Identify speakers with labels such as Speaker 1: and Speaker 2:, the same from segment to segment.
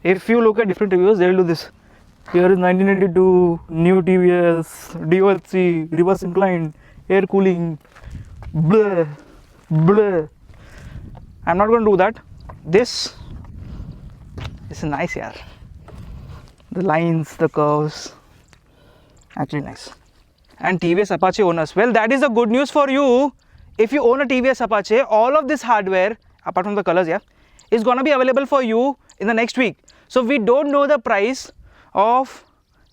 Speaker 1: If you look at different reviews, they will do this. Here is 1982 new TVS DOHC reverse inclined air cooling. Blah, blah. I'm not going to do that. This is nice, yeah. The lines, the curves, actually nice. And TVS Apache owners, well, that is the good news for you. If you own a TVS Apache, all of this hardware, apart from the colors, yeah, is gonna be available for you in the next week. So we don't know the price of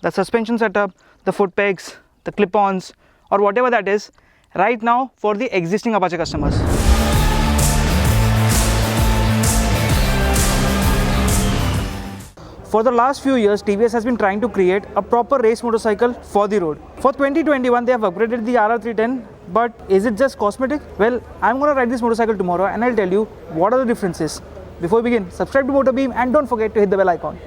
Speaker 1: the suspension setup, the foot pegs, the clip-ons, or whatever that is right now for the existing Apache customers. For the last few years, TVS has been trying to create a proper race motorcycle for the road. For 2021, they have upgraded the RR310, but is it just cosmetic? Well, I'm going to ride this motorcycle tomorrow and I'll tell you what are the differences. Before we begin, subscribe to MotorBeam and don't forget to hit the bell icon.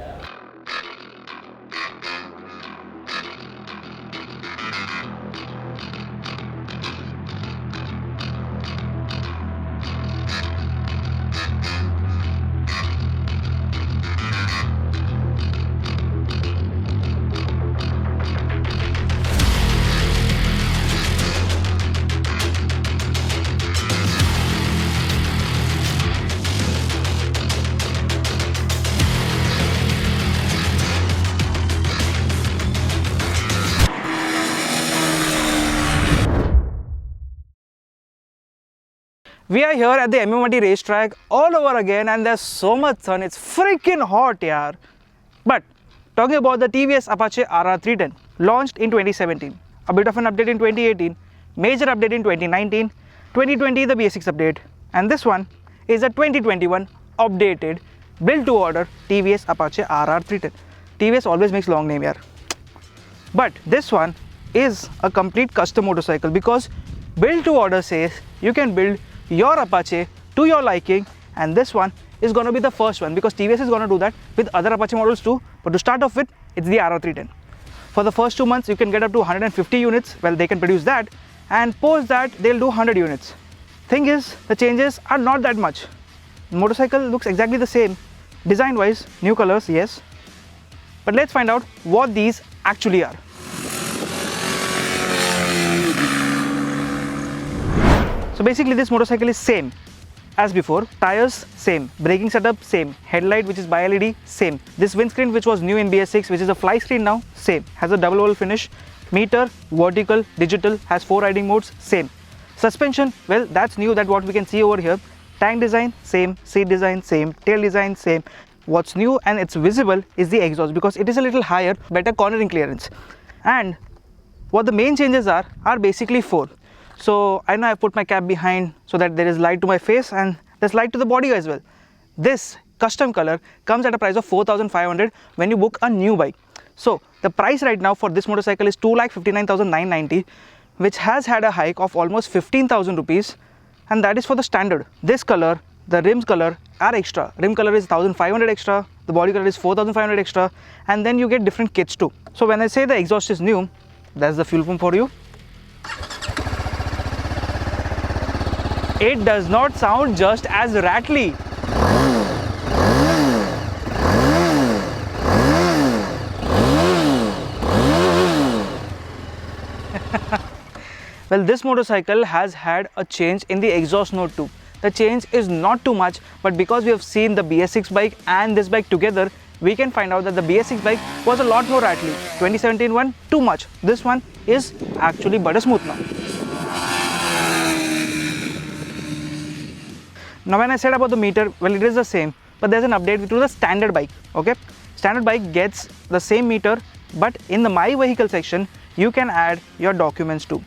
Speaker 1: We are here at the MMRT racetrack all over again and there's so much sun, it's freaking hot, yaar. But talking about the TVS Apache RR310, launched in 2017, a bit of an update in 2018, major update in 2019, 2020 the BS6 update, and this one is a 2021 updated build to order TVS Apache RR310. TVS always makes long name, yaar. But this one is a complete custom motorcycle because build to order says you can build your Apache to your liking, and this one is going to be the first one because TVS is going to do that with other Apache models too. But to start off with, it's the RR310. For the first 2 months, you can get up to 150 units. Well, they can produce that, and post that they'll do 100 units. Thing is, the changes are not that much. The motorcycle looks exactly the same. Design wise, new colors, yes. But let's find out what these actually are. So basically this motorcycle is same as before, tires same, braking setup same, headlight which is bi-LED same, this windscreen which was new in BS6 which is a fly screen now same, has a double oval finish, meter, vertical, digital, has 4 riding modes same, suspension, well that's new, that what we can see over here, tank design same, seat design same, tail design same. What's new and it's visible is the exhaust because it is a little higher, better cornering clearance. And what the main changes are basically 4. So I know I put my cap behind so that there is light to my face and there's light to the body as well. This custom color comes at a price of 4,500 when you book a new bike. So the price right now for this motorcycle is 2,59,990, which has had a hike of almost 15,000 rupees, and that is for the standard. This color, the rims color are extra. Rim color is 1,500 extra, the body color is 4,500 extra, and then you get different kits too. So when I say the exhaust is new, that's the fuel pump for you. It does not sound just as rattly. Well, this motorcycle has had a change in the exhaust note too. The change is not too much, but because we have seen the BS6 bike and this bike together, we can find out that the BS6 bike was a lot more rattly. 2017 one, too much. This one is actually butter smooth now. Now when I said about the meter, well it is the same, but there's an update to the standard bike, okay? Standard bike gets the same meter, but in the My Vehicle section, you can add your documents too.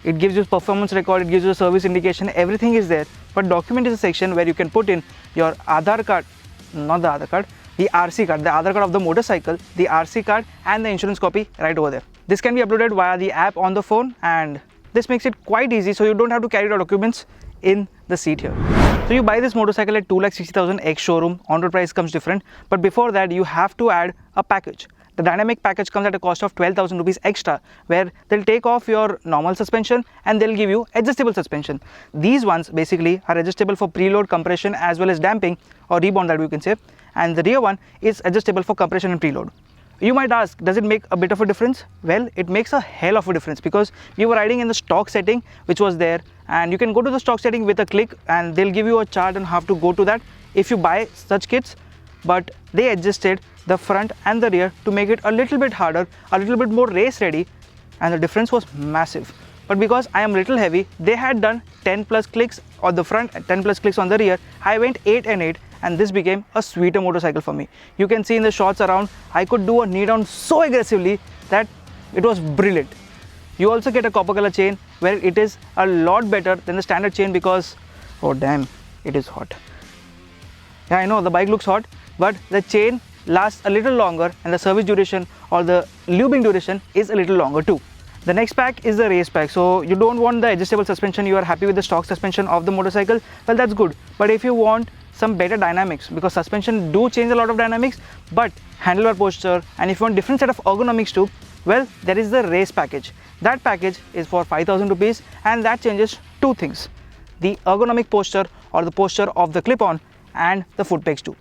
Speaker 1: It gives you performance record, it gives you a service indication, everything is there. But document is a section where you can put in your Aadhaar card, not the Aadhaar card, the RC card, the Aadhaar card of the motorcycle, the RC card and the insurance copy right over there. This can be uploaded via the app on the phone, and this makes it quite easy so you don't have to carry the documents in the seat here. So you buy this motorcycle at 2,60,000 ex showroom, on-road price comes different, but before that you have to add a package. The dynamic package comes at a cost of 12,000 rupees extra, where they'll take off your normal suspension and they'll give you adjustable suspension. These ones basically are adjustable for preload, compression as well as damping or rebound that we can say, and the rear one is adjustable for compression and preload. You might ask, does it make a bit of a difference? Well, it makes a hell of a difference because we were riding in the stock setting which was there, and you can go to the stock setting with a click and they'll give you a chart on how to go to that if you buy such kits. But they adjusted the front and the rear to make it a little bit harder, a little bit more race ready, and the difference was massive. But because I am little heavy, they had done 10 plus clicks on the front and 10 plus clicks on the rear. I went 8 and 8 and this became a sweeter motorcycle for me. You can see in the shots around, I could do a knee down so aggressively that it was brilliant. You also get a copper color chain where it is a lot better than the standard chain because, oh damn, it is hot. Yeah, I know the bike looks hot, but the chain lasts a little longer and the service duration or the lubing duration is a little longer too. The next pack is the race pack. So you don't want the adjustable suspension, you are happy with the stock suspension of the motorcycle, well that's good. But if you want some better dynamics, because suspension do change a lot of dynamics, but handlebar posture, and if you want different set of ergonomics too, well there is the race package. That package is for 5,000 rupees and that changes two things: the ergonomic posture or the posture of the clip-on and the foot pegs too.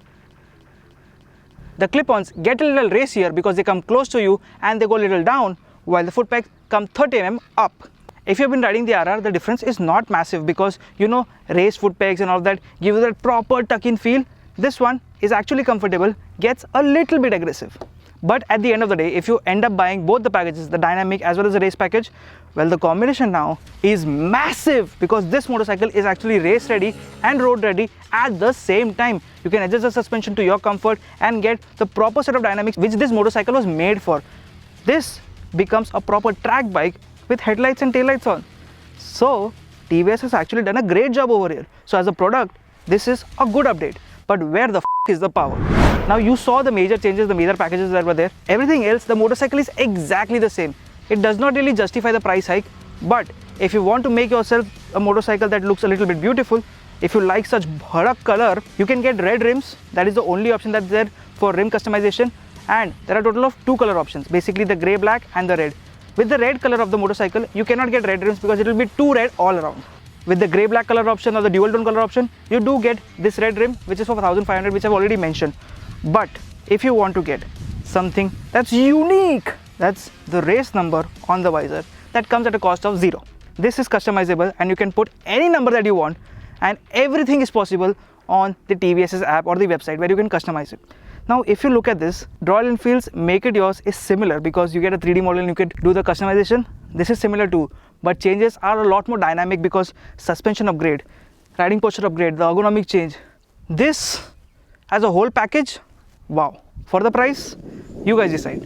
Speaker 1: The clip-ons get a little racier because they come close to you and they go a little down, while the foot pegs come 30 mm up. If you've been riding the RR, the difference is not massive because you know race foot pegs and all that give you that proper tuck-in feel. This one is actually comfortable, gets a little bit aggressive. But at the end of the day, if you end up buying both the packages, the dynamic as well as the race package, well the combination now is massive because this motorcycle is actually race ready and road ready at the same time. You can adjust the suspension to your comfort and get the proper set of dynamics which this motorcycle was made for. This becomes a proper track bike with headlights and taillights on. So TVS has actually done a great job over here. So as a product, this is a good update. But where the is the power? Now you saw the major changes, the major packages that were there. Everything else, the motorcycle is exactly the same. It does not really justify the price hike, but if you want to make yourself a motorcycle that looks a little bit beautiful, if you like such bhadak color, you can get red rims. That is the only option that's there for rim customization, and there are a total of 2 color options, basically the grey black and the red. With the red color of the motorcycle, you cannot get red rims because it will be too red all around. With the grey black color option or the dual tone color option, you do get this red rim which is for 1500, which I've already mentioned. But if you want to get something that's unique, that's the race number on the visor that comes at a cost of 0. This is customizable and you can put any number that you want, and everything is possible on the TVS's app or the website where you can customize it. Now if you look at this, Royal Enfield's Make It Yours is similar because you get a 3D model and you can do the customization. This is similar too, but changes are a lot more dynamic because suspension upgrade, riding posture upgrade, the ergonomic change. This as a whole package, wow. For the price, you guys decide.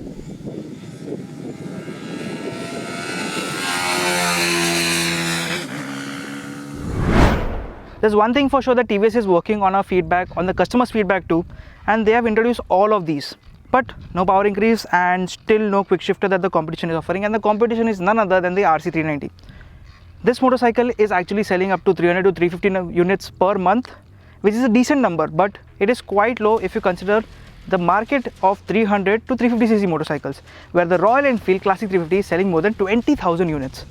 Speaker 1: There's one thing for sure that TVS is working on our feedback, on the customer's feedback too, and they have introduced all of these. But no power increase and still no quick shifter that the competition is offering, and the competition is none other than the RC390. This motorcycle is actually selling up to 300 to 350 units per month, which is a decent number, but it is quite low if you consider the market of 300 to 350cc motorcycles, where the Royal Enfield Classic 350 is selling more than 20,000 units.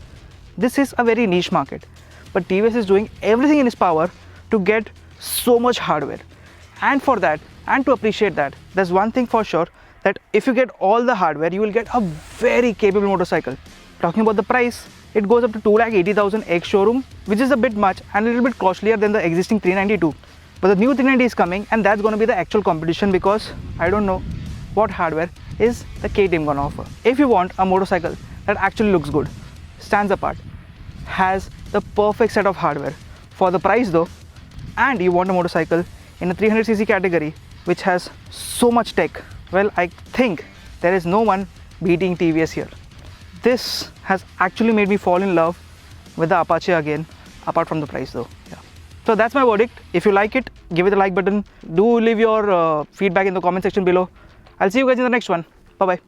Speaker 1: This is a very niche market, but TVS is doing everything in its power to get so much hardware. And for that, and to appreciate that, there's one thing for sure, that if you get all the hardware, you will get a very capable motorcycle. Talking about the price, it goes up to 2,80,000 ex-showroom, which is a bit much and a little bit costlier than the existing 392. But the new 390 is coming, and that's going to be the actual competition because I don't know what hardware is the K-Team going to offer. If you want a motorcycle that actually looks good, stands apart, has the perfect set of hardware for the price though, and you want a motorcycle in a 300cc category which has so much tech, well, I think there is no one beating TVS here. This has actually made me fall in love with the Apache again, apart from the price though. Yeah. So that's my verdict. If you like it, give it a like button. Do leave your feedback in the comment section below. I'll see you guys in the next one. Bye bye.